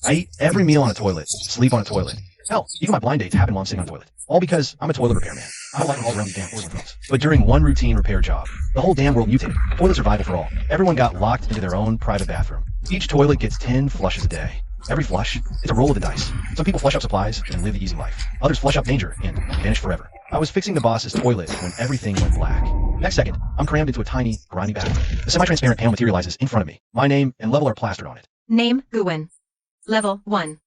I eat every meal on a toilet, sleep on a toilet. Hell, even my blind dates happen while I'm sitting on a toilet. All because I'm a toilet repairman. I don't like all around these damn porcelain things. But during one routine repair job, the whole damn world mutated. Toilet survival for all. Everyone got locked into their own private bathroom. Each toilet gets 10 flushes a day. Every flush, it's a roll of the dice. Some people flush out supplies and live the easy life. Others flush out danger and vanish forever. I was fixing the boss's toilet when everything went black. Next second, I'm crammed into a tiny, grimy bathroom. A semi-transparent panel materializes in front of me. My name and level are plastered on it. Name, Guwen. Level 1.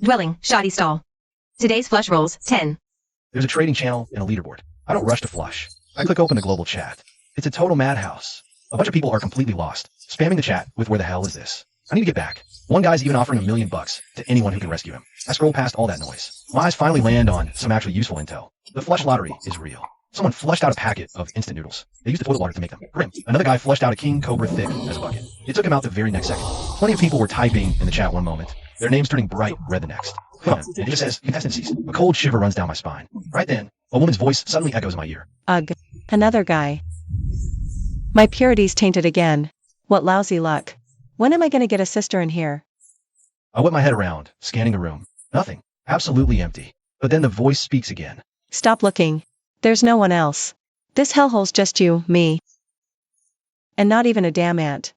Dwelling, shoddy stall. Today's flush rolls, 10. There's a trading channel and a leaderboard. I don't rush to flush. I click open the global chat. It's a total madhouse. A bunch of people are completely lost, spamming the chat with "where the hell is this?" I need to get back. One guy's even offering $1 million to anyone who can rescue him. I scroll past all that noise. My eyes finally land on some actually useful intel. The flush lottery is real. Someone flushed out a packet of instant noodles. They used the toilet water to make them. Grim. Another guy flushed out a king cobra thick as a bucket. It took him out the very next second. Plenty of people were typing in the chat one moment. Their names turning bright red the next. And it just says contestant ceased. A cold shiver runs down my spine. Right then, a woman's voice suddenly echoes in my ear. Ugh. Another guy. My purity's tainted again. What lousy luck. When am I gonna get a sister in here? I whip my head around, scanning the room. Nothing. Absolutely empty. But then the voice speaks again. Stop looking. There's no one else. This hellhole's just you, me. And not even a damn ant.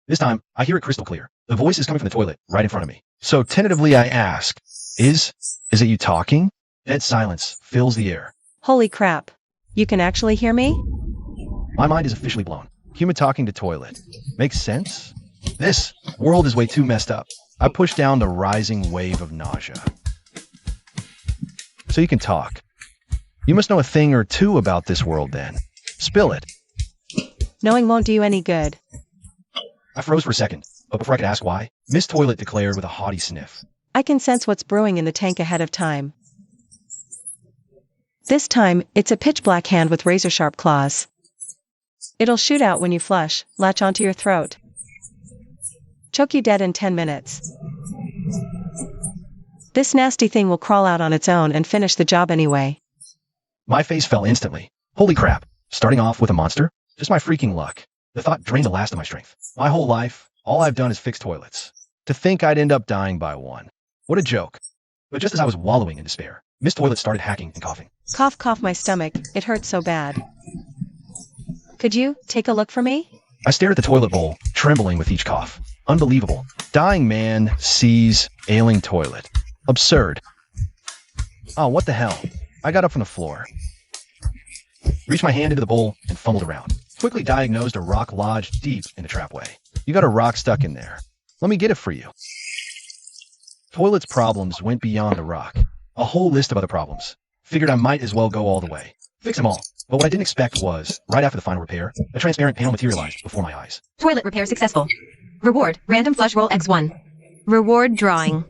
This time, I hear it crystal clear. The voice is coming from the toilet, right in front of me. So tentatively I ask, Is it you talking? Dead silence fills the air. Holy crap. You can actually hear me? My mind is officially blown. Human talking to toilet. Makes sense? This world is way too messed up. I push down the rising wave of nausea. So you can talk. You must know a thing or two about this world then. Spill it. Knowing won't do you any good. I froze for a second, but before I could ask why, Miss Toilet declared with a haughty sniff. I can sense what's brewing in the tank ahead of time. This time, it's a pitch black hand with razor-sharp claws. It'll shoot out when you flush, latch onto your throat. Choke you dead in 10 minutes. This nasty thing will crawl out on its own and finish the job anyway. My face fell instantly. Holy crap. Starting off with a monster? Just my freaking luck. The thought drained the last of my strength. My whole life, all I've done is fix toilets. To think I'd end up dying by one. What a joke. But just as I was wallowing in despair, Miss Toilet started hacking and coughing. Cough, cough, my stomach. It hurts so bad. Could you take a look for me? I stared at the toilet bowl, trembling with each cough. Unbelievable. Dying man sees ailing toilet. Absurd. Oh, what the hell? I got up from the floor, reached my hand into the bowl, and fumbled around. Quickly diagnosed a rock lodged deep in the trapway. You got a rock stuck in there. Let me get it for you. Toilet's problems went beyond the rock. A whole list of other problems. Figured I might as well go all the way. Fix them all. But what I didn't expect was, right after the final repair, a transparent panel materialized before my eyes. Toilet repair successful. Reward, random flush roll X1. Reward drawing.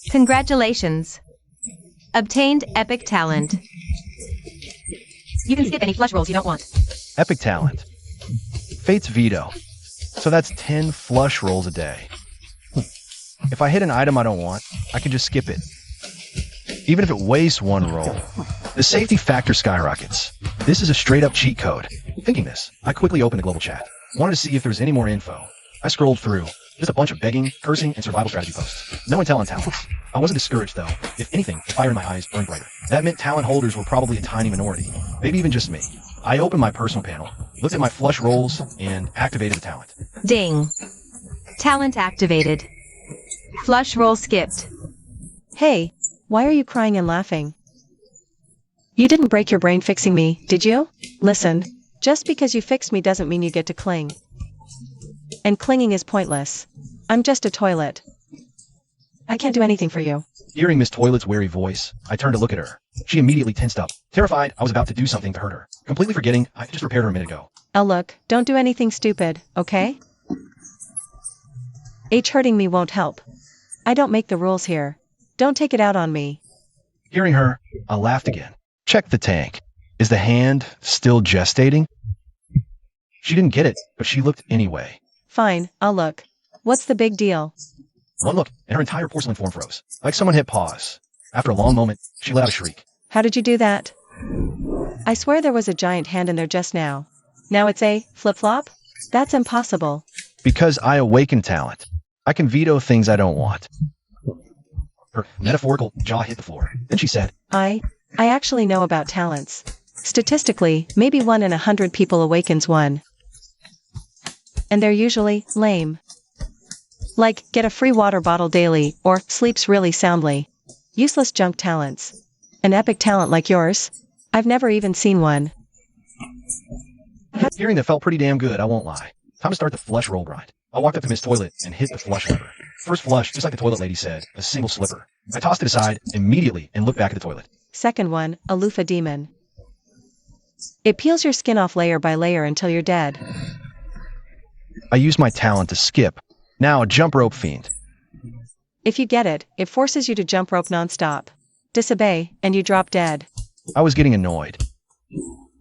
Congratulations. Obtained epic talent. You can skip any flush rolls you don't want. Epic talent. Fate's veto. So that's 10 flush rolls a day. If I hit an item I don't want, I can just skip it. Even if it wastes one roll. The safety factor skyrockets. This is a straight-up cheat code. Thinking this, I quickly opened the global chat. Wanted to see if there was any more info. I scrolled through. Just a bunch of begging, cursing, and survival strategy posts. No intel on talents. I wasn't discouraged, though. If anything, the fire in my eyes burned brighter. That meant talent holders were probably a tiny minority. Maybe even just me. I opened my personal panel, looked at my flush rolls, and activated the talent. Ding. Talent activated. Flush roll skipped. Hey, why are you crying and laughing? You didn't break your brain fixing me, did you? Listen, just because you fixed me doesn't mean you get to cling. And clinging is pointless. I'm just a toilet. I can't do anything for you. Hearing Miss Toilet's wary voice, I turned to look at her. She immediately tensed up, terrified I was about to do something to hurt her, completely forgetting I just repaired her a minute ago. Oh look, don't do anything stupid, okay? Hurting me won't help. I don't make the rules here. Don't take it out on me. Hearing her, I laughed again. Check the tank. Is the hand still gestating? She didn't get it, but she looked anyway. Fine, I'll look. What's the big deal? One look, and her entire porcelain form froze, like someone hit pause. After a long moment, she let out a shriek. How did you do that? I swear there was a giant hand in there just now. Now it's a flip-flop? That's impossible. Because I awaken talent. I can veto things I don't want. Her metaphorical jaw hit the floor. Then she said, I actually know about talents. Statistically, maybe 1 in 100 people awakens one. And they're usually lame. Like, get a free water bottle daily, or sleeps really soundly. Useless junk talents. An epic talent like yours? I've never even seen one. Hearing that felt pretty damn good, I won't lie. Time to start the flush roll grind. I walked up to Miss Toilet and hit the flush lever. First flush, just like the toilet lady said, a single slipper. I tossed it aside immediately and looked back at the toilet. Second one, a loofah demon. It peels your skin off layer by layer until you're dead. I used my talent to skip. Now a jump rope fiend. If you get it, it forces you to jump rope nonstop. Disobey, and you drop dead. I was getting annoyed.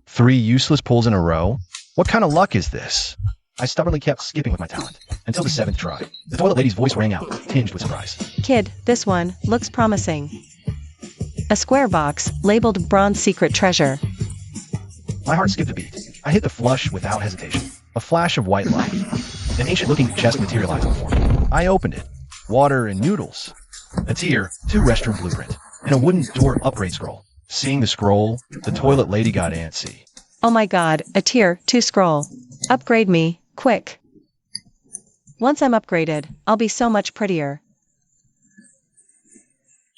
3 useless pulls in a row? What kind of luck is this? I stubbornly kept skipping with my talent, until the 7th try. The toilet lady's voice rang out, tinged with surprise. Kid, this one looks promising. A square box, labeled Bronze Secret Treasure. My heart skipped a beat. I hit the flush without hesitation. A flash of white light. An ancient-looking chest materialized before me. I opened it. Water and noodles. A tier, 2 restroom blueprint, and a wooden door upgrade scroll. Seeing the scroll, the toilet lady got antsy. Oh my god, a tier 2 scroll. Upgrade me, quick. Once I'm upgraded, I'll be so much prettier.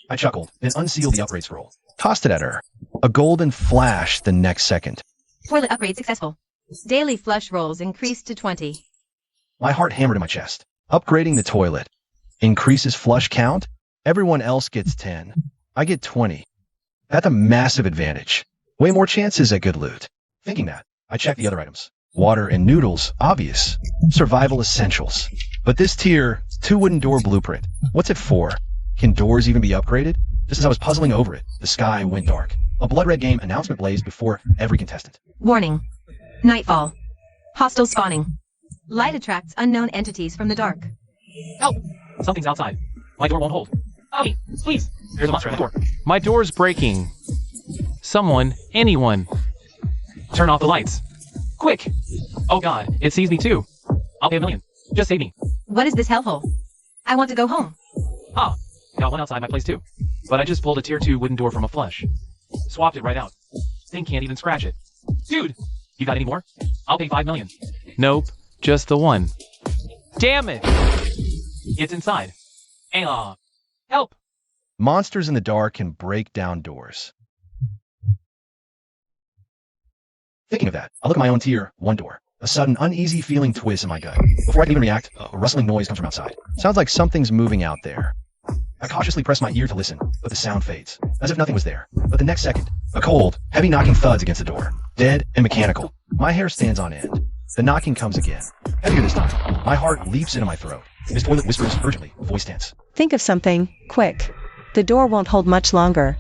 I chuckled, then unsealed the upgrade scroll. Tossed it at her. A golden flash the next second. Toilet upgrade successful. Daily flush rolls increased to 20. My heart hammered in my chest. Upgrading the toilet. Increases flush count? Everyone else gets 10. I get 20. That's a massive advantage. Way more chances at good loot. Thinking that, I checked the other items. Water and noodles, obvious. Survival essentials. But this tier, 2 wooden door blueprint. What's it for? Can doors even be upgraded? Just as I was puzzling over it, the sky went dark. A blood red game announcement blazed before every contestant. Warning. Nightfall. Hostile spawning. Light attracts unknown entities from the dark. Help! Something's outside. My door won't hold. Help me, please. There's a monster at the door. My door's breaking. Someone, anyone. Turn off the lights. Quick! Oh god, it sees me too. I'll pay $1 million. Just save me. What is this hellhole? I want to go home. Ah, got one outside my place too. But I just pulled a tier 2 wooden door from a flush. Swapped it right out. Thing can't even scratch it. Dude, you got any more? I'll pay $5 million. Nope, just the one. Damn it! It's inside. Help! Monsters in the dark can break down doors. Thinking of that, I look at my own tier, 1 door. A sudden, uneasy feeling twists in my gut. Before I can even react, a rustling noise comes from outside. Sounds like something's moving out there. I cautiously press my ear to listen, but the sound fades, as if nothing was there. But the next second, a cold, heavy knocking thuds against the door. Dead and mechanical. My hair stands on end. The knocking comes again. Heavier this time. My heart leaps into my throat. Miss Toilet whispers urgently, voice tense. Think of something, quick. The door won't hold much longer.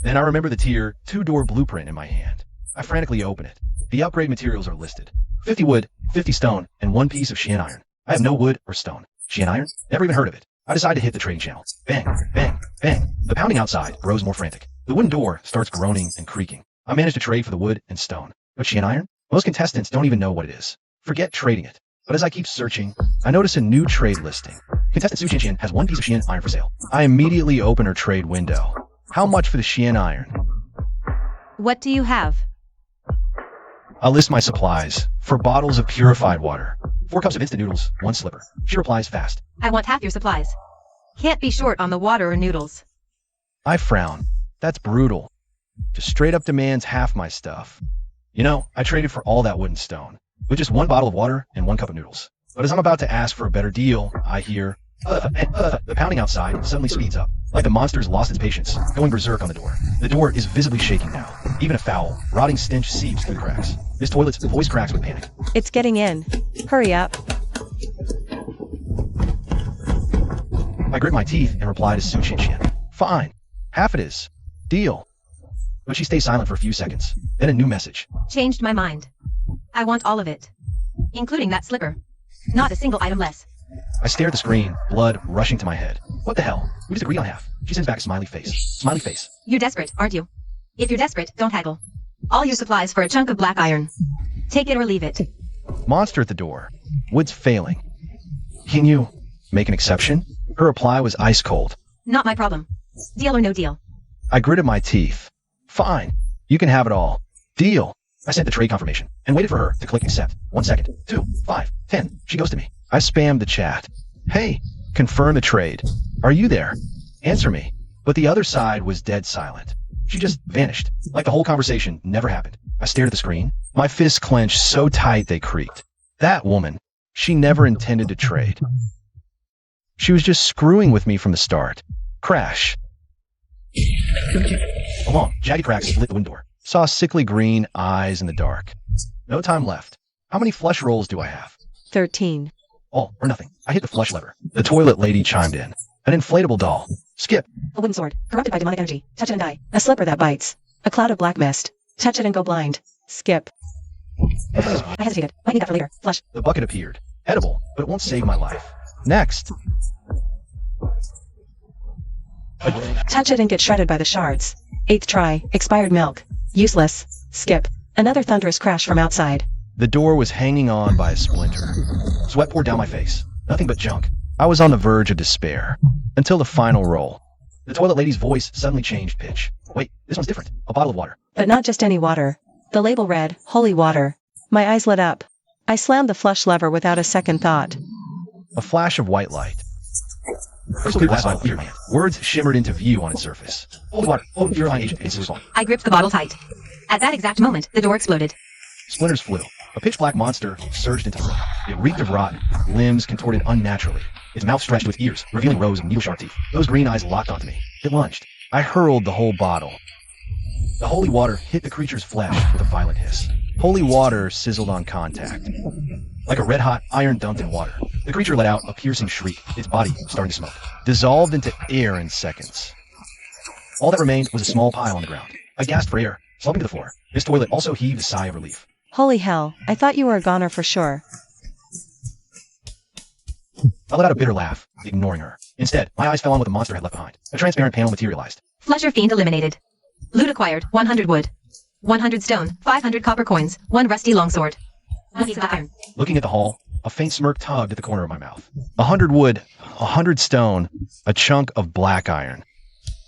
Then I remember the tier 2 door blueprint in my hand. I frantically open it. The upgrade materials are listed. 50 wood, 50 stone, and 1 piece of shean iron. I have no wood or stone. Shean iron? Never even heard of it. I decide to hit the trading channel. Bang, bang, bang. The pounding outside grows more frantic. The wooden door starts groaning and creaking. I manage to trade for the wood and stone. But shean iron? Most contestants don't even know what it is. Forget trading it. But as I keep searching, I notice a new trade listing. Contestant Su Chin Chin has 1 piece of shean iron for sale. I immediately open her trade window. How much for the shean iron? What do you have? I list my supplies. For bottles of purified water. 4 cups of instant noodles, 1 slipper. She replies fast. I want half your supplies. Can't be short on the water or noodles. I frown. That's brutal. Just straight up demands half my stuff. You know, I traded for all that wood and stone, with just 1 bottle of water and 1 cup of noodles. But as I'm about to ask for a better deal, I hear, the pounding outside suddenly speeds up, like the monster's lost its patience, going berserk on the door. The door is visibly shaking now. Even a foul, rotting stench seeps through the cracks. Miss Toilet's voice cracks with panic. It's getting in. Hurry up. I grit my teeth and reply to Su Chin Chin. Fine. Half it is. Deal. But she stays silent for a few seconds. Then a new message. Changed my mind. I want all of it. Including that slipper. Not a single item less. I stare at the screen, blood rushing to my head. What the hell? We just agreed on half. She sends back a smiley face. Smiley face. You're desperate, aren't you? If you're desperate, don't haggle. All your supplies for a chunk of black iron. Take it or leave it. Monster at the door. Wood's failing. Can you make an exception? Her reply was ice cold. Not my problem. Deal or no deal? I gritted my teeth. Fine. You can have it all. Deal. I sent the trade confirmation and waited for her to click accept. 1 second, 2, 5, 10. She goes to me. I spammed the chat. Hey, confirm the trade. Are you there? Answer me. But the other side was dead silent. She just vanished, like the whole conversation never happened. I stared at the screen. My fists clenched so tight they creaked. That woman, she never intended to trade. She was just screwing with me from the start. Crash. A long, jagged crack split the window door. Saw sickly green eyes in the dark. No time left. How many flush rolls do I have? 13. All or nothing. I hit the flush lever. The toilet lady chimed in. An inflatable doll. Skip. A wooden sword, corrupted by demonic energy. Touch it and die. A slipper that bites. A cloud of black mist. Touch it and go blind. Skip. I hesitated. Might need that for later. Flush. The bucket appeared. Edible, but it won't save my life. Next. Touch it and get shredded by the shards. 8th try. Expired milk. Useless. Skip. Another thunderous crash from outside. The door was hanging on by a splinter. Sweat poured down my face. Nothing but junk. I was on the verge of despair. Until the final roll. The toilet lady's voice suddenly changed pitch. Wait, this one's different. A bottle of water. But not just any water. The label read, holy water. My eyes lit up. I slammed the flush lever without a second thought. A flash of white light. Crystal clear glass bottle in your hand. Words shimmered into view on its surface. Holy water. Oh, purifying agent. It's respawn. I gripped the bottle tight. At that exact moment, the door exploded. Splinters flew. A pitch-black monster surged into the room. It reeked of rot, limbs contorted unnaturally. Its mouth stretched with ears, revealing rows of needle-sharp teeth. Those green eyes locked onto me. It lunged. I hurled the whole bottle. The holy water hit the creature's flesh with a violent hiss. Holy water sizzled on contact. Like a red-hot iron dumped in water. The creature let out a piercing shriek, its body starting to smoke. Dissolved into air in seconds. All that remained was a small pile on the ground. I gasped for air, slumping to the floor. This toilet also heaved a sigh of relief. Holy hell, I thought you were a goner for sure. I let out a bitter laugh, ignoring her. Instead, my eyes fell on what the monster had left behind. A transparent panel materialized. Flusher fiend eliminated. Loot acquired, 100 wood. 100 stone, 500 copper coins, 1 rusty longsword. 1 piece of iron. Looking at the haul, a faint smirk tugged at the corner of my mouth. 100 wood, 100 stone, a chunk of black iron,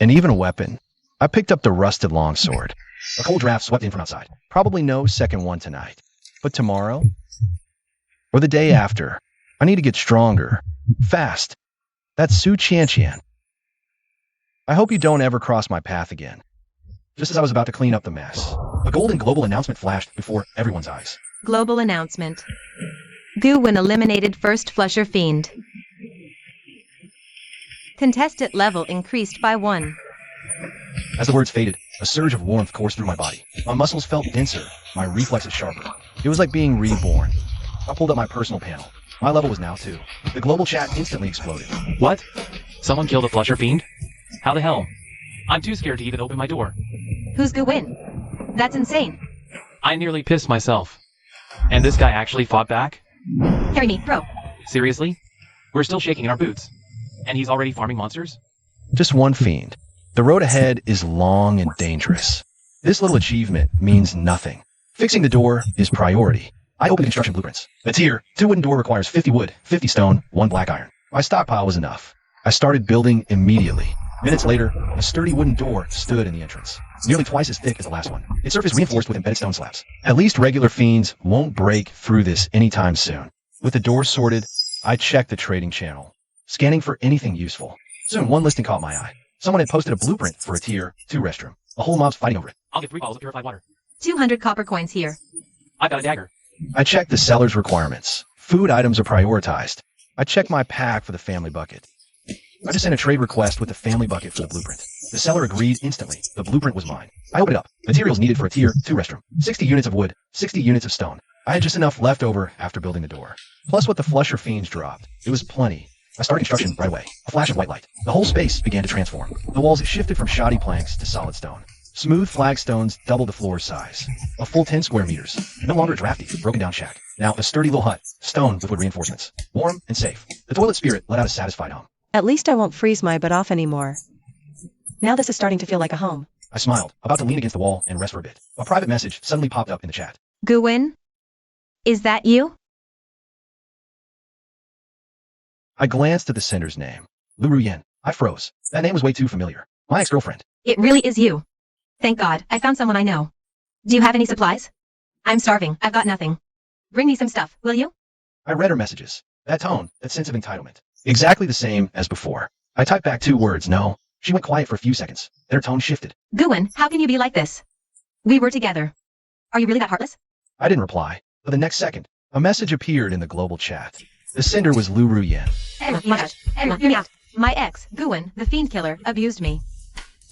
and even a weapon. I picked up the rusted longsword. A cold draft swept in from outside. Probably no second one tonight. But tomorrow? Or the day after? I need to get stronger. Fast. That's Su Qian. I hope you don't ever cross my path again. Just as I was about to clean up the mess, a golden global announcement flashed before everyone's eyes. Global announcement. Guwin eliminated first Flusher fiend. Contestant level increased by 1. As the words faded, a surge of warmth coursed through my body. My muscles felt denser, my reflexes sharper. It was like being reborn. I pulled up my personal panel. My level was now 2. The global chat instantly exploded. What? Someone killed a Flusher fiend? How the hell? I'm too scared to even open my door. Who's Guwin? That's insane. I nearly pissed myself. And this guy actually fought back? Carry me, bro. Seriously? We're still shaking in our boots. And he's already farming monsters? Just one fiend. The road ahead is long and dangerous. This little achievement means nothing. Fixing the door is priority. I opened construction blueprints. It's here. 2 wooden door requires 50 wood, 50 stone, 1 black iron. My stockpile was enough. I started building immediately. Minutes later, a sturdy wooden door stood in the entrance. Nearly twice as thick as the last one. Its surface reinforced with embedded stone slabs. At least regular fiends won't break through this anytime soon. With the door sorted, I checked the trading channel, scanning for anything useful. Soon, one listing caught my eye. Someone had posted a blueprint for a tier 2 restroom. A whole mob's fighting over it. I'll get 3 bottles of purified water. 200 copper coins here. I've got a dagger. I checked the seller's requirements. Food items are prioritized. I checked my pack for the family bucket. I just sent a trade request with the family bucket for the blueprint. The seller agreed instantly. The blueprint was mine. I opened it up. Materials needed for a tier 2 restroom. 60 units of wood, 60 units of stone. I had just enough left over after building the door. Plus what the Flusher fiends dropped. It was plenty. I started construction right away. A flash of white light. The whole space began to transform. The walls shifted from shoddy planks to solid stone. Smooth flagstones doubled the floor size. A full 10 square meters. No longer a drafty, broken down shack. Now a sturdy little hut, stone with wood reinforcements. Warm and safe. The toilet spirit let out a satisfied hum. At least I won't freeze my butt off anymore. Now this is starting to feel like a home. I smiled, about to lean against the wall and rest for a bit. A private message suddenly popped up in the chat. Guwin? Is that you? I glanced at the sender's name. Lu Ruyen. I froze. That name was way too familiar. My ex-girlfriend. It really is you. Thank God, I found someone I know. Do you have any supplies? I'm starving. I've got nothing. Bring me some stuff, will you? I read her messages. That tone, that sense of entitlement. Exactly the same as before. I typed back 2 words, no. She went quiet for a few seconds. Then her tone shifted. Guwen, how can you be like this? We were together. Are you really that heartless? I didn't reply. But the next second, a message appeared in the global chat. The sender was Lu Ruyen. Emma, hear me out. My ex, Guwen, the fiend killer, abused me.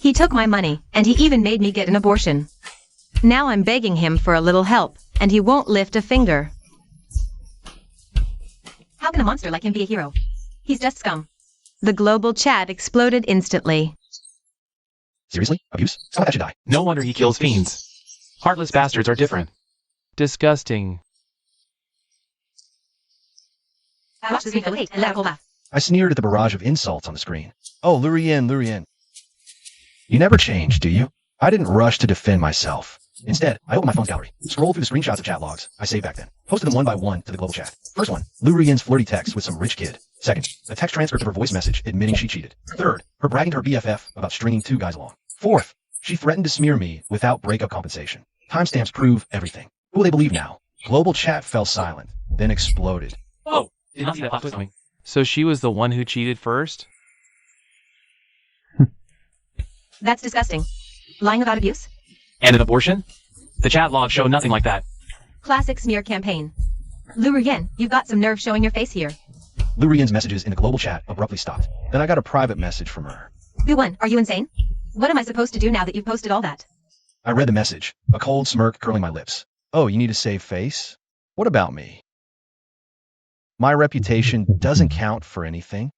He took my money, and he even made me get an abortion. Now I'm begging him for a little help, and he won't lift a finger. How can a monster like him be a hero? He's just scum. The global chat exploded instantly. Seriously? Abuse? Someone that should die. No wonder he kills fiends. Heartless bastards are different. Disgusting. I watched this video with hate and let out a whole laugh. I sneered at the barrage of insults on the screen. Oh, Lu Ruyen. You never change, do you? I didn't rush to defend myself. Instead, I opened my phone's gallery, scrolled through the screenshots of chat logs I saved back then, posted them one by one to the global chat. First one, Lu Ruyen's flirty text with some rich kid. Second, a text transcript of her voice message admitting she cheated. Third, her bragging to her BFF about stringing 2 guys along. Fourth, she threatened to smear me without breakup compensation. Timestamps prove everything. Who will they believe now? Global chat fell silent, then exploded. Oh, did not see that plot twist coming. So she was the one who cheated first? That's disgusting. Lying about abuse? And an abortion? The chat logs show nothing like that. Classic smear campaign. Lu Ruyen, you've got some nerve showing your face here. Lu Ruyen's messages in the global chat abruptly stopped. Then I got a private message from her. Guwen, are you insane? What am I supposed to do now that you've posted all that? I read the message, a cold smirk curling my lips. Oh, you need to save face? What about me? My reputation doesn't count for anything.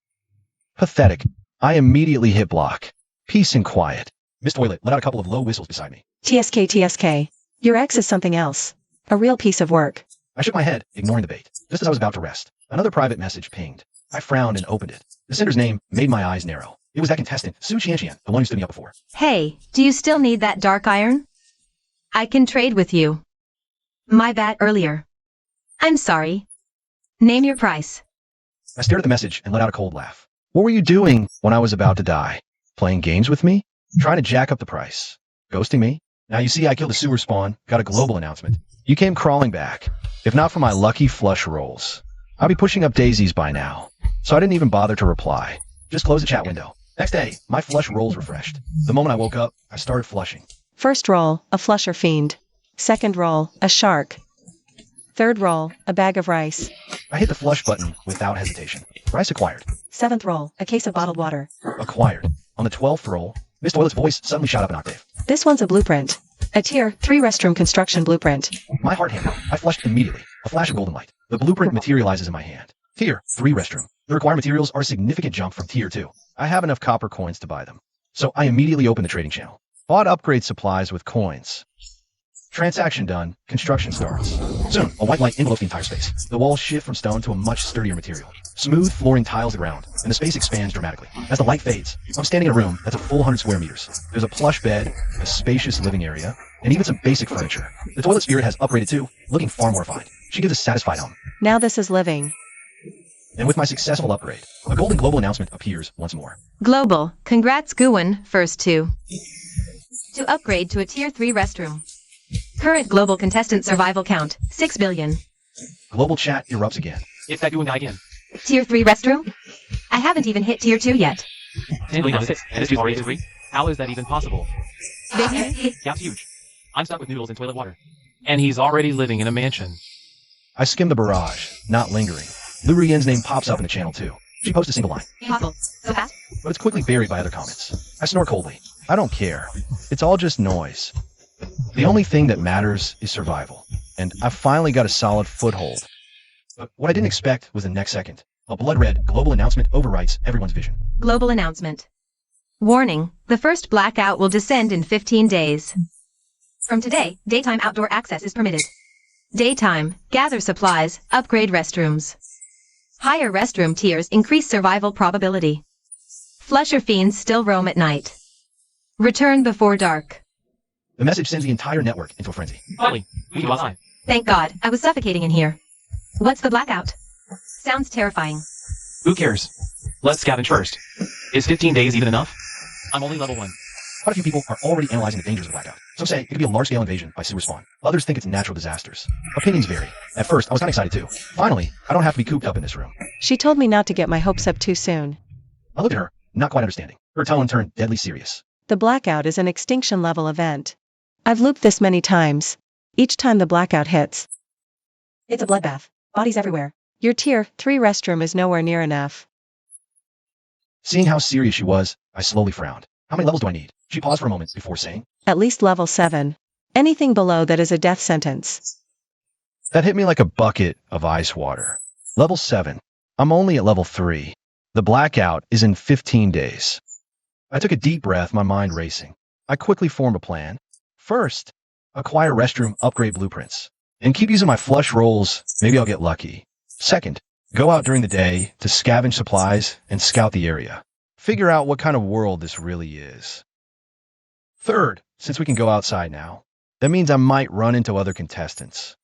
Pathetic. I immediately hit block. Peace and quiet. Miss Toilet let out a couple of low whistles beside me. TSK. Your ex is something else. A real piece of work. I shook my head, ignoring the bait. Just as I was about to rest, another private message pinged. I frowned and opened it. The sender's name made my eyes narrow. It was that contestant, Su Qianqian, the one who stood me up before. Hey, do you still need that dark iron? I can trade with you. My bad earlier. I'm sorry. Name your price. I stared at the message and let out a cold laugh. What were you doing when I was about to die? Playing games with me? Trying to jack up the price? Ghosting me? Now you see I killed a sewer spawn, got a global announcement. You came crawling back. If not for my lucky flush rolls, I'd be pushing up daisies by now. So I didn't even bother to reply. Just close the chat window. Next day, my flush rolls refreshed. The moment I woke up, I started flushing. First roll, a flusher fiend. Second roll, a shark. Third roll, a bag of rice. I hit the flush button without hesitation. Rice acquired. Seventh roll, a case of bottled water. Acquired. On the 12th roll, Miss Toilet's voice suddenly shot up an octave. This one's a blueprint. A tier 3 restroom construction blueprint. My heart hammered. I flushed immediately. A flash of golden light. The blueprint materializes in my hand. Tier 3 restroom. The required materials are a significant jump from Tier 2. I have enough copper coins to buy them. So I immediately opened the trading channel. Bought upgrade supplies with coins. Transaction done. Construction starts. Soon, a white light envelopes the entire space. The walls shift from stone to a much sturdier material. Smooth flooring tiles the ground, and the space expands dramatically. As the light fades, I'm standing in a room that's a full 100 square meters. There's a plush bed, a spacious living area, and even some basic furniture. The toilet spirit has upgraded too, looking far more refined. She gives a satisfied hum. Now this is living. And with my successful upgrade, a golden global announcement appears once more. Global. Congrats, Guwen, first 2. To upgrade to a Tier 3 restroom. Current global contestant survival count, 6 billion. Global chat erupts again. It's that Guwen guy again. Tier 3 restroom? I haven't even hit Tier 2 yet. 10 billion on 6, and this dude's already Tier 3? How is that even possible? Baby, Gap's huge. I'm stuck with noodles and toilet water. And he's already living in a mansion. I skim the barrage, not lingering. Lu Ruyen's name pops up in the channel too. She posts a single line, impossible. So fast? but it's quickly buried by other comments. I snort coldly. I don't care. It's all just noise. The only thing that matters is survival. And I finally got a solid foothold. But what I didn't expect was the next second. A blood-red global announcement overwrites everyone's vision. Global announcement. Warning, the first blackout will descend in 15 days. From today, daytime outdoor access is permitted. Daytime, gather supplies, upgrade restrooms. Higher restroom tiers increase survival probability. Flusher fiends still roam at night. Return before dark. The message sends the entire network into a frenzy. Finally, we can go outside. Thank God, I was suffocating in here. What's the blackout? Sounds terrifying. Who cares? Let's scavenge first. Is 15 days even enough? I'm only level 1. Quite a few people are already analyzing the dangers of blackout. Some say it could be a large-scale invasion by sewer spawn. Others think it's natural disasters. Opinions vary. At first, I was kind of excited too. Finally, I don't have to be cooped up in this room. She told me not to get my hopes up too soon. I looked at her, not quite understanding. Her tone turned deadly serious. The blackout is an extinction-level event. I've looped this many times. Each time the blackout hits, it's a bloodbath. Bodies everywhere. Your tier 3 restroom is nowhere near enough. Seeing how serious she was, I slowly frowned. How many levels do I need? She paused for a moment before saying, At least level 7. Anything below that is a death sentence. That hit me like a bucket of ice water. Level 7. I'm only at level 3. The blackout is in 15 days. I took a deep breath, my mind racing. I quickly formed a plan. First, acquire restroom upgrade blueprints. And keep using my flush rolls, maybe I'll get lucky. Second, go out during the day to scavenge supplies and scout the area. Figure out what kind of world this really is. Third, since we can go outside now, that means I might run into other contestants.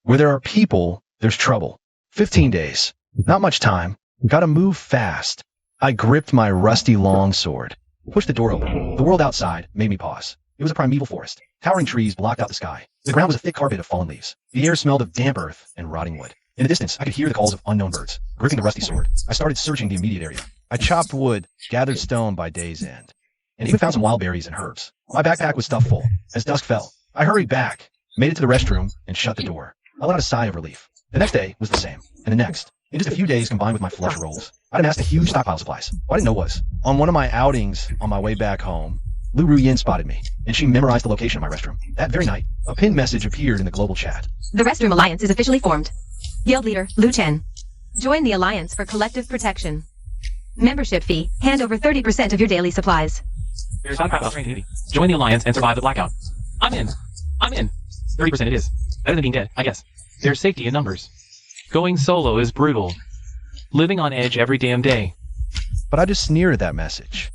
Where there are people, there's trouble. 15 days. Not much time. Gotta move fast. I gripped my rusty longsword. Pushed the door open. The world outside made me pause. It was a primeval forest. Towering trees blocked out the sky. The ground was a thick carpet of fallen leaves. The air smelled of damp earth and rotting wood. In the distance, I could hear the calls of unknown birds. Gripping the rusty sword, I started searching the immediate area. I chopped wood, gathered stone by day's end, and even found some wild berries and herbs. My backpack was stuffed full. As dusk fell, I hurried back, made it to the restroom, and shut the door. I let out a sigh of relief. The next day was the same, and the next. In just a few days combined with my flush rolls, I'd amassed a huge stockpile of supplies. What I didn't know was, on one of my outings on my way back home, Lu Ruyin spotted me, and she memorized the location of my restroom. That very night, a pinned message appeared in the global chat. The Restroom Alliance is officially formed. Guild leader, Lu Chen. Join the Alliance for collective protection. Membership fee, hand over 30% of your daily supplies. There's not about training. Join the Alliance and survive the blackout. I'm in. 30% it is. Better than being dead, I guess. There's safety in numbers. Going solo is brutal. Living on edge every damn day. But I just sneered at that message.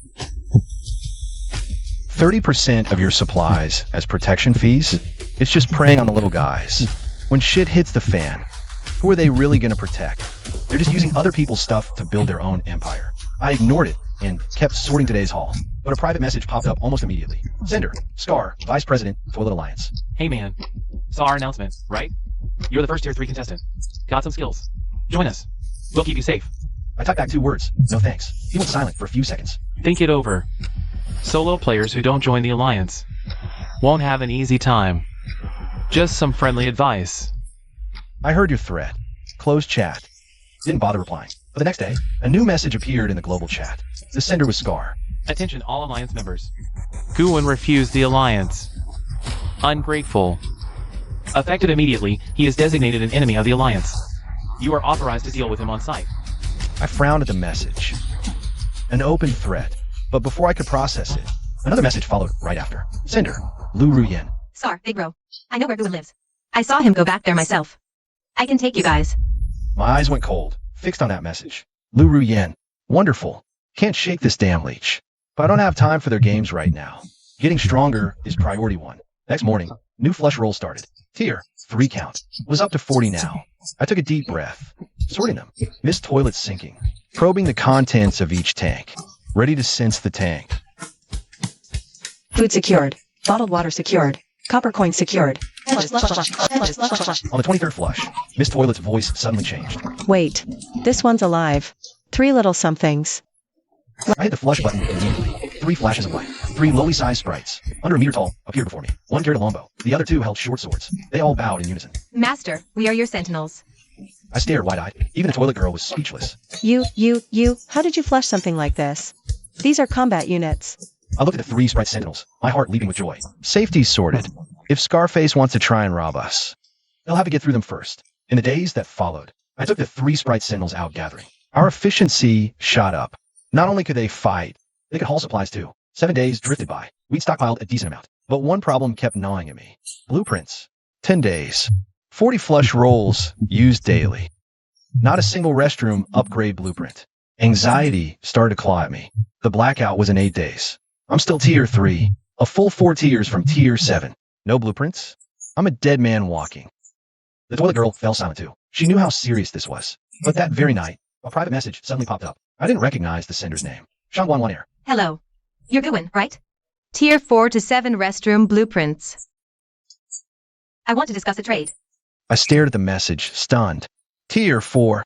30% of your supplies as protection fees? It's just preying on the little guys. When shit hits the fan, who are they really going to protect? They're just using other people's stuff to build their own empire. I ignored it and kept sorting today's haul. But a private message popped up almost immediately. Sender, Scar, Vice President, Toilet Alliance. Hey man, saw our announcement, right? You're the first tier 3 contestant. Got some skills. Join us. We'll keep you safe. I typed back 2 words. No thanks. He went silent for a few seconds. Think it over. Solo players who don't join the Alliance won't have an easy time. Just some friendly advice. I heard your threat. Closed chat. Didn't bother replying. But the next day, a new message appeared in the global chat. The sender was Scar. Attention all Alliance members. Guwen refused the Alliance. Ungrateful. Effective immediately, he is designated an enemy of the Alliance. You are authorized to deal with him on site. I frowned at the message. An open threat. But before I could process it, another message followed right after. Sender, Lu Ruyin. Scar, big bro. I know where Guwen lives. I saw him go back there myself. I can take you guys. My eyes went cold, fixed on that message. Lu Ruyin. Wonderful. Can't shake this damn leech. But I don't have time for their games right now. Getting stronger is priority 1. Next morning, new flush roll started. Tier 3 count. Was up to 40 now. I took a deep breath. Sorting them. Missed toilets sinking. Probing the contents of each tank. Ready to sense the tank. Food secured. Bottled water secured. Copper coin secured. On the 23rd flush, Miss Toilet's voice suddenly changed. Wait. This one's alive. 3 little somethings. I hit the flush button immediately. 3 flashes of light. 3 lowly sized sprites, under a meter tall, appeared before me. One carried a longbow. The other 2 held short swords. They all bowed in unison. Master, we are your sentinels. I stared wide-eyed. Even the toilet girl was speechless. You, how did you flush something like this? These are combat units. I looked at the 3 sprite sentinels, my heart leaping with joy. Safety's sorted. If Scarface wants to try and rob us, they'll have to get through them first. In the days that followed, I took the 3 sprite sentinels out gathering. Our efficiency shot up. Not only could they fight, they could haul supplies too. 7 days drifted by. We'd stockpiled a decent amount. But one problem kept gnawing at me. Blueprints. 10 days. 40 flush rolls used daily. Not a single restroom upgrade blueprint. Anxiety started to claw at me. The blackout was in 8 days. I'm still tier 3. A full 4 tiers from tier 7. No blueprints? I'm a dead man walking. The toilet girl fell silent too. She knew how serious this was. But that very night, A private message suddenly popped up. I didn't recognize the sender's name. Shangwan Air. Hello. You're Guin, right? Tier 4 to 7 restroom blueprints. I want to discuss a trade. I stared at the message, stunned. Tier 4.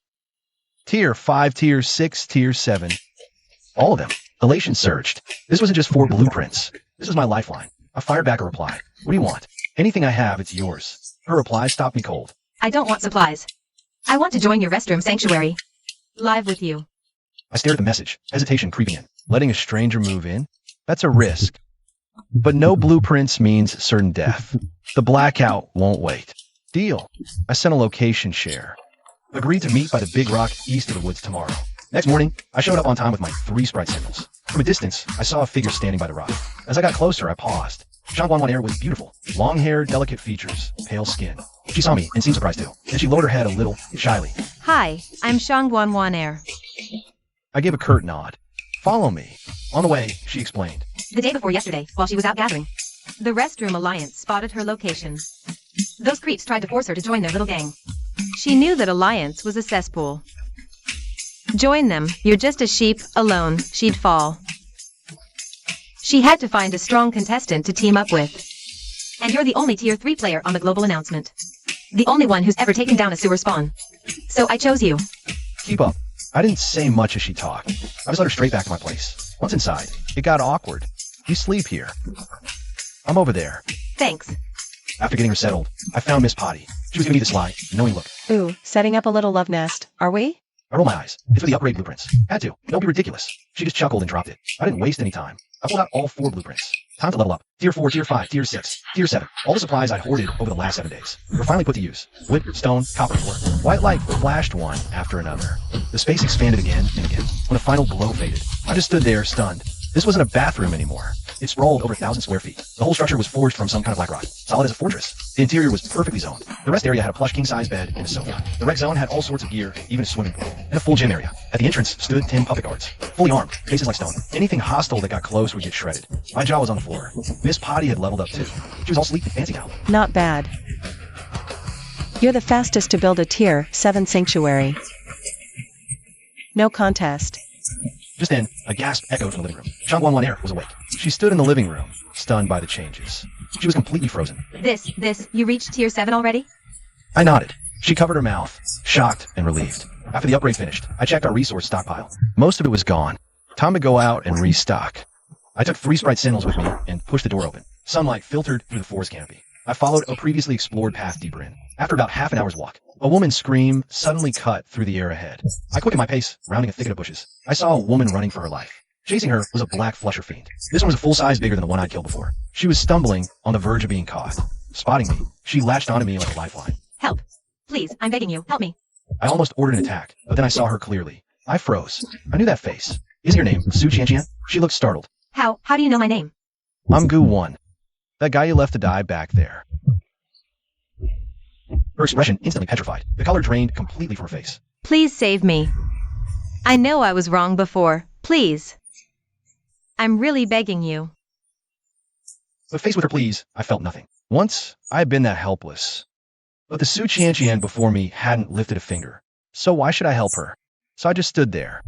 Tier 5, Tier 6, Tier 7. All of them. Elation surged. This wasn't just 4 blueprints. This was my lifeline. I fired back a reply. What do you want? Anything I have, it's yours. Her reply stopped me cold. I don't want supplies. I want to join your restroom sanctuary. Live with you. I stared at the message, hesitation creeping in. Letting a stranger move in? That's a risk. But no blueprints means certain death. The blackout won't wait. Deal. I sent a location share. Agreed to meet by the big rock east of the woods tomorrow. Next morning, I showed up on time with my 3 sprite signals. From a distance, I saw a figure standing by the rock. As I got closer, I paused. Shangwan Air was beautiful. Long hair, delicate features, pale skin. She saw me and seemed surprised too. Then she lowered her head a little, shyly. Hi, I'm Shangwan Air. I gave a curt nod. Follow me. On the way, she explained. The day before yesterday, while she was out gathering, the Restroom Alliance spotted her location. Those creeps tried to force her to join their little gang. She knew that Alliance was a cesspool. Join them, you're just a sheep, alone, she'd fall. She had to find a strong contestant to team up with. And you're the only Tier 3 player on the global announcement. The only one who's ever taken down a sewer spawn. So I chose you. Keep up. I didn't say much as she talked. I just led her straight back to my place. Once inside, it got awkward. You sleep here. I'm over there. Thanks. After getting her settled, I found Miss Potty. She was giving me the sly, knowing look. Ooh, setting up a little love nest, are we? I rolled my eyes. It's for the upgrade blueprints. Had to. Don't be ridiculous. She just chuckled and dropped it. I didn't waste any time. I pulled out all 4 blueprints. Time to level up. Tier 4, Tier 5, Tier 6, Tier 7. All the supplies I'd hoarded over the last 7 days were finally put to use. Wood, stone, copper ore. White light flashed one after another. The space expanded again and again. When the final glow faded, I just stood there, stunned. This wasn't a bathroom anymore. It sprawled over 1,000 square feet. The whole structure was forged from some kind of black rock, solid as a fortress. The interior was perfectly zoned. The rest area had a plush king-size bed and a sofa. The rec zone had all sorts of gear, even a swimming pool, and a full gym area. At the entrance stood 10 puppet guards, fully armed, faces like stone. Anything hostile that got close would get shredded. My jaw was on the floor. Miss Potty had leveled up too. She was all sleek and fancy now. Not bad. You're the fastest to build a Tier 7 sanctuary. No contest. Just then, a gasp echoed from the living room. Shangwan Air was awake. She stood in the living room, stunned by the changes. She was completely frozen. You reached Tier 7 already? I nodded. She covered her mouth, shocked and relieved. After the upgrade finished, I checked our resource stockpile. Most of it was gone. Time to go out and restock. I took 3 sprite sentinels with me and pushed the door open. Sunlight filtered through the forest canopy. I followed a previously explored path deeper in. After about half an hour's walk, a woman's scream suddenly cut through the air ahead. I quickened my pace, rounding a thicket of bushes. I saw a woman running for her life. Chasing her was a black flusher fiend. This one was a full size bigger than the one I'd killed before. She was stumbling on the verge of being caught. Spotting me, she latched onto me like a lifeline. Help. Please, I'm begging you, help me. I almost ordered an attack, but then I saw her clearly. I froze. I knew that face. Isn't your name Su Qianqian? She looked startled. How do you know my name? I'm Gu 1. That guy you left to die back there. Her expression instantly petrified. The color drained completely from her face. Please save me. I know I was wrong before. Please. I'm really begging you. But faced with her pleas, I felt nothing. Once, I had been that helpless. But the Su Qianqian before me hadn't lifted a finger. So why should I help her? So I just stood there,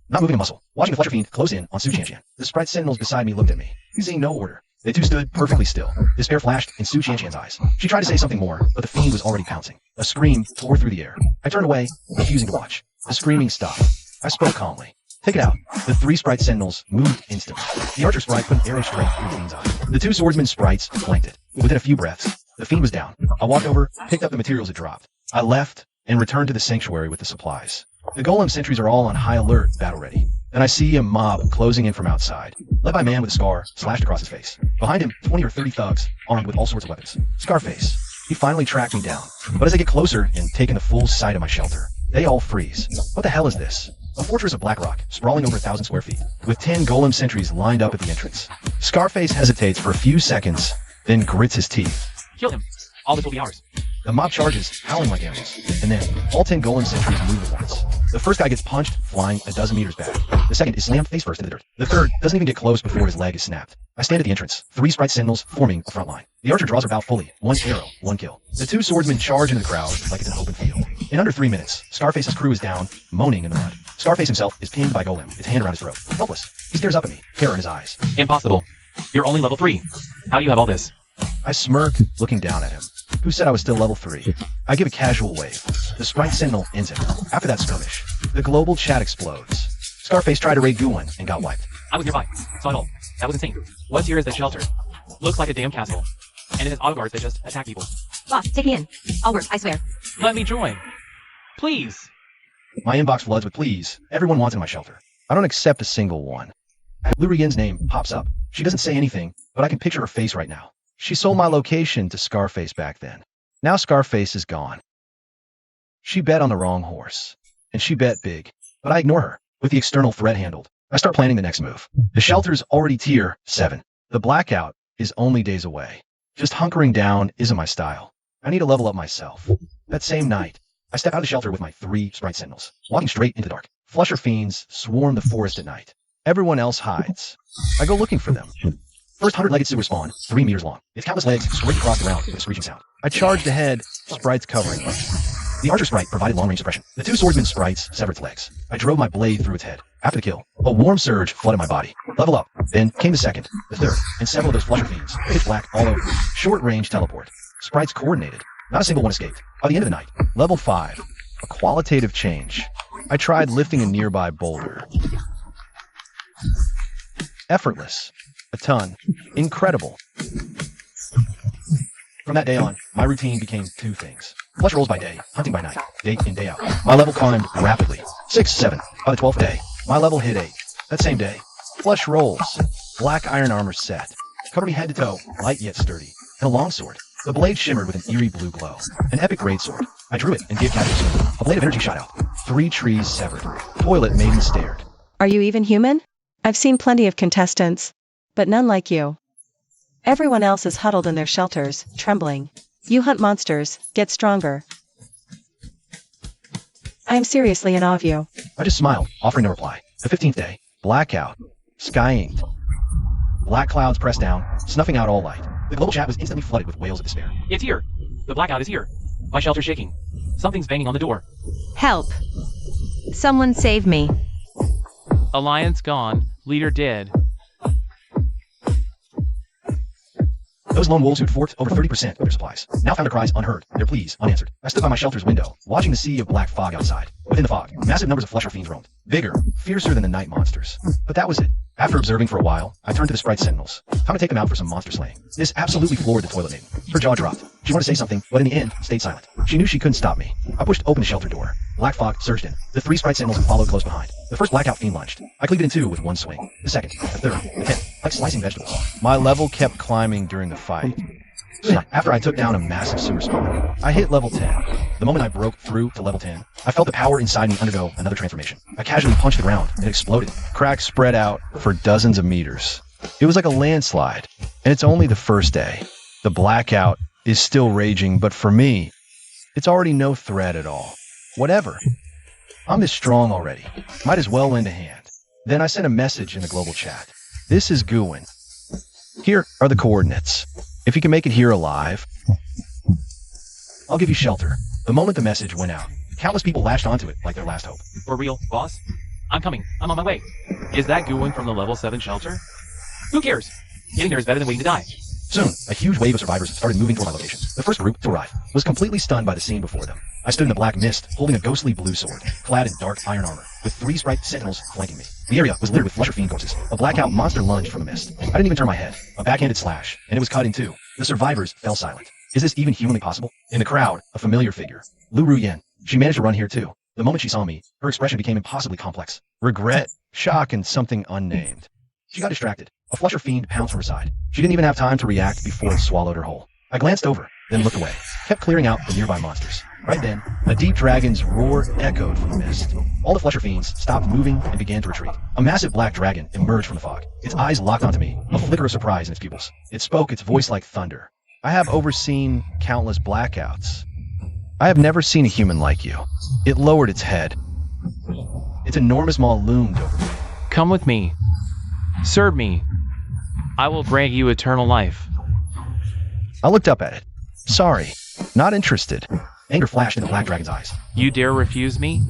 not moving a muscle, watching the flusher fiend close in on Su Qianqian. The sprite sentinels beside me looked at me, seeing no order. They two stood perfectly still. Despair flashed in Su Qianqian's eyes. She tried to say something more, but the fiend was already pouncing. A scream tore through the air. I turned away, refusing to watch. The screaming stopped. I spoke calmly. Take it out. The 3 sprite sentinels moved instantly. The archer sprite put an arrow straight through the fiend's eye. The 2 swordsman sprites flanked it. Within a few breaths, the fiend was down. I walked over, picked up the materials it dropped. I left and returned to the sanctuary with the supplies. The golem sentries are all on high alert, battle ready. Then I see a mob closing in from outside, led by a man with a scar slashed across his face. Behind him, 20 or 30 thugs, armed with all sorts of weapons. Scarface. He finally tracked me down. But as I get closer and taking the full sight of my shelter, they all freeze. What the hell is this? A fortress of black rock, sprawling over 1,000 square feet, with 10 golem sentries lined up at the entrance. Scarface hesitates for a few seconds, then grits his teeth. Kill him. All this will be ours. The mob charges, howling like animals, and then all 10 golem sentries move at once. The first guy gets punched, flying a dozen meters back. The second is slammed face first in the dirt. The third doesn't even get close before his leg is snapped. I stand at the entrance, 3 sprite sentinels forming a front line. The archer draws her bow fully, 1 arrow, 1 kill. The 2 swordsmen charge into the crowd like it's an open field. In under 3 minutes, Scarface's crew is down, moaning in the mud. Scarface himself is pinned by Golem, his hand around his throat. Helpless. He stares up at me, terror in his eyes. Impossible. You're only level 3. How do you have all this? I smirk, looking down at him. Who said I was still level 3? I give a casual wave. The Sprite Sentinel ends it. After that skirmish, the global chat explodes. Scarface tried to raid Guwen and got wiped. I was nearby. Saw it all. That was insane. What's here is that shelter. Looks like a damn castle. And it has auto guards that just attack people. Boss, take me in. I'll work, I swear. Let me join. Please. My inbox floods with please. Everyone wants in my shelter. I don't accept a single one. Lu Ruyen's name pops up. She doesn't say anything, but I can picture her face right now. She sold my location to Scarface back then. Now Scarface is gone. She bet on the wrong horse. And she bet big. But I ignore her. With the external threat handled, I start planning the next move. The shelter's already tier 7. The blackout is only days away. Just hunkering down isn't my style. I need to level up myself. That same night, I step out of the shelter with my 3 Sprite Sentinels, walking straight into the dark. Flusher fiends swarm the forest at night. Everyone else hides. I go looking for them. First 100-legged sewer spawn, 3 meters long. Its countless legs scrape across the ground with a screeching sound. I charged ahead, sprites covering me. The archer sprite provided long-range suppression. The 2 swordsman sprites severed its legs. I drove my blade through its head. After the kill, a warm surge flooded my body. Level up. Then came the second, the third, and several of those flusher fiends. Pitch black all over. Short-range teleport. Sprites coordinated. Not a single one escaped. By the end of the night, level 5. A qualitative change. I tried lifting a nearby boulder. Effortless. A ton. Incredible. From that day on, my routine became 2 things. Flush rolls by day, hunting by night, day in, day out. My level climbed rapidly. 6, 7. By the 12th day, my level hit 8. That same day, flush rolls. Black iron armor set. Cover me head to toe, light yet sturdy. And a longsword. The blade shimmered with an eerie blue glow. An epic greatsword. I drew it and gave casual. A blade of energy shot out. 3 trees severed. Toilet maiden stared. Are you even human? I've seen plenty of contestants, but none like you. Everyone else is huddled in their shelters, trembling. You hunt monsters, get stronger. I am seriously in awe of you. I just smiled, offering no reply. The 15th day. Blackout. Sky inked. Black clouds pressed down, snuffing out all light. The global chat was instantly flooded with wails of despair. It's here. The blackout is here. My shelter's shaking. Something's banging on the door. Help. Someone save me. Alliance gone. Leader dead. Those lone wolves who'd forked over 30% of their supplies now found their cries unheard, their pleas unanswered. I stood by my shelter's window, watching the sea of black fog outside. Within the fog, massive numbers of flusher fiends roamed. Bigger, fiercer than the night monsters. But that was it. After observing for a while, I turned to the Sprite Sentinels. Time to take them out for some monster slaying. This absolutely floored the toilet maiden. Her jaw dropped. She wanted to say something, but in the end, stayed silent. She knew she couldn't stop me. I pushed open the shelter door. Black fog surged in. The 3 Sprite Sentinels followed close behind. The first blackout fiend lunged. I cleaved it in 2 with 1 swing. The second, the third, the 10th, like slicing vegetables. My level kept climbing during the fight. After I took down a massive sewer spawn, I hit level 10. The moment I broke through to level 10, I felt the power inside me undergo another transformation. I casually punched the ground, and it exploded. Cracks spread out for dozens of meters. It was like a landslide, and it's only the first day. The blackout is still raging, but for me, it's already no threat at all. Whatever. I'm this strong already. Might as well lend a hand. Then I sent a message in the global chat. This is Guwen. Here are the coordinates. If you can make it here alive, I'll give you shelter. The moment the message went out, countless people lashed onto it like their last hope. For real, boss? I'm coming. I'm on my way. Is that Guwen from the level 7 shelter? Who cares? Getting there is better than waiting to die. Soon, a huge wave of survivors started moving toward my location. The first group to arrive was completely stunned by the scene before them. I stood in the black mist, holding a ghostly blue sword, clad in dark iron armor, with 3 Sprite Sentinels flanking me. The area was littered with flusher fiend corpses. A blackout monster lunged from the mist. I didn't even turn my head. A backhanded slash, and it was cut in 2. The survivors fell silent. Is this even humanly possible? In the crowd, a familiar figure. Lu Ruyen. She managed to run here too. The moment she saw me, her expression became impossibly complex. Regret, shock, and something unnamed. She got distracted. A flusher fiend pounced from her side. She didn't even have time to react before it swallowed her whole. I glanced over, then looked away, kept clearing out the nearby monsters. Right then, a deep dragon's roar echoed from the mist. All the flusher fiends stopped moving and began to retreat. A massive black dragon emerged from the fog. Its eyes locked onto me, a flicker of surprise in its pupils. It spoke, its voice like thunder. I have overseen countless blackouts. I have never seen a human like you. It lowered its head. Its enormous maw loomed over me. Come with me. Serve me. I will grant you eternal life. I looked up at it. Sorry, not interested. Anger flashed in the black dragon's eyes. You dare refuse me?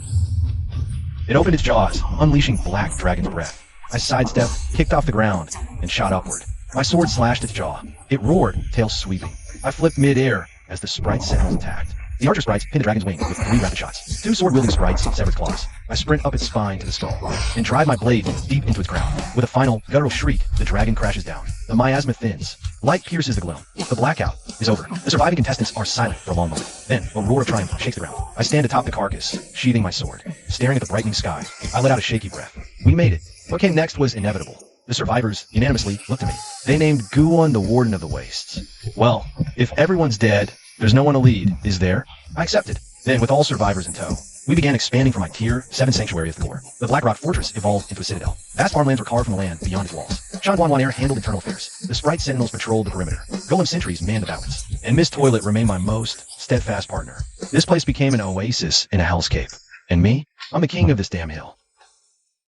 It opened its jaws, unleashing black dragon's breath. I sidestepped, kicked off the ground, and shot upward. My sword slashed its jaw. It roared, tail sweeping. I flipped mid-air as the sprite sentinels attacked. The archer sprites pinned the dragon's wing with 3 rapid shots. 2 sword-wielding sprites severed its claws. I sprint up its spine to the skull and drive my blade deep into its crown. With a final, guttural shriek, the dragon crashes down. The miasma thins. Light pierces the gloom. The blackout is over. The surviving contestants are silent for a long moment. Then, a roar of triumph shakes the ground. I stand atop the carcass, sheathing my sword, staring at the brightening sky. I let out a shaky breath. We made it. What came next was inevitable. The survivors unanimously looked at me. They named Guwon the Warden of the Wastes. Well, if everyone's dead, there's no one to lead, is there? I accepted. Then, with all survivors in tow, we began expanding from my Tier 7 sanctuary of Thor. The Black Rock Fortress evolved into a citadel. Vast farmlands were carved from the land beyond its walls. Shan Guan Air handled internal affairs. The sprite sentinels patrolled the perimeter. Golem sentries manned the battlements. And Miss Toilet remained my most steadfast partner. This place became an oasis in a hellscape. And me? I'm the king of this damn hill.